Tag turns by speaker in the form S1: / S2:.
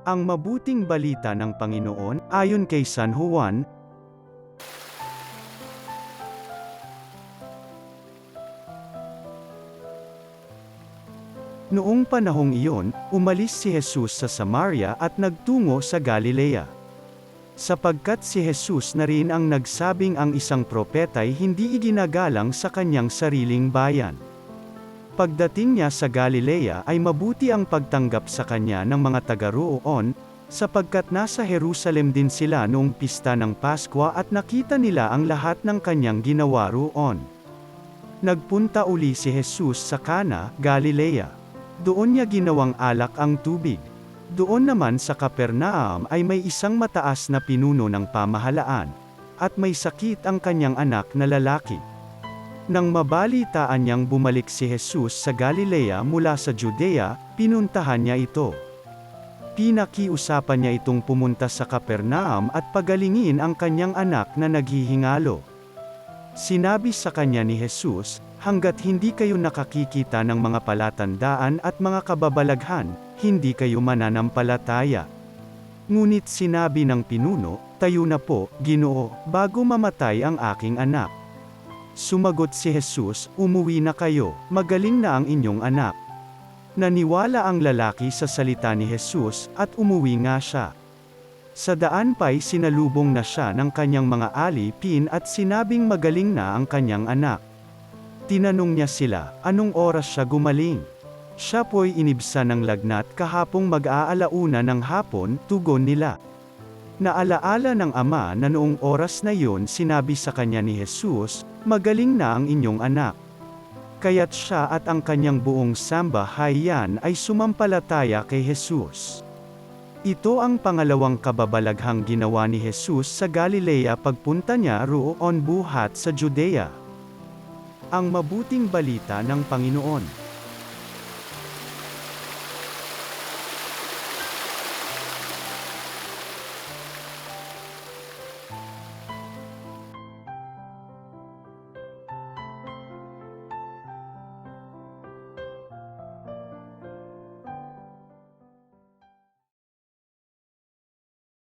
S1: Ang mabuting balita ng Panginoon, ayon kay San Juan. Noong panahong iyon, umalis si Jesus sa Samaria at nagtungo sa Galilea. Sapagkat si Jesus na rin ang nagsabing ang isang propeta'y hindi iginagalang sa kanyang sariling bayan. Pagdating niya sa Galilea ay mabuti ang pagtanggap sa kanya ng mga taga-roon, sapagkat nasa Jerusalem din sila noong pista ng Paskwa at nakita nila ang lahat ng kanyang ginawa roon. Nagpunta uli si Jesus sa Cana, Galilea. Doon niya ginawang alak ang tubig. Doon naman sa Capernaum ay may isang mataas na pinuno ng pamahalaan, at may sakit ang kanyang anak na lalaki. Nang mabalitaan niyang bumalik si Jesus sa Galilea mula sa Judea, pinuntahan niya ito. Pinakiusapan niya itong pumunta sa Capernaum at pagalingin ang kanyang anak na naghihingalo. Sinabi sa kanya ni Jesus, "Hanggat hindi kayo nakakikita ng mga palatandaan at mga kababalaghan, hindi kayo mananampalataya." Ngunit sinabi ng pinuno, "Tayo na po, Ginoo, bago mamatay ang aking anak." Sumagot si Jesus, "Umuwi na kayo, magaling na ang inyong anak." Naniwala ang lalaki sa salita ni Jesus, at umuwi nga siya. Sa daan pa'y sinalubong na siya ng kanyang mga alipin at sinabing magaling na ang kanyang anak. Tinanong niya sila, anong oras siya gumaling? Siya po'y inibsa ng lagnat kahapong mag-aalauna ng hapon, tugon nila. Naalaala ng ama na noong oras na iyon sinabi sa kanya ni Jesus, "Magaling na ang inyong anak." Kaya't siya at ang kanyang buong sambahayan ay sumampalataya kay Jesus. Ito ang pangalawang kababalaghang ginawa ni Jesus sa Galilea pagpunta niya roon buhat sa Judea. Ang mabuting balita ng Panginoon.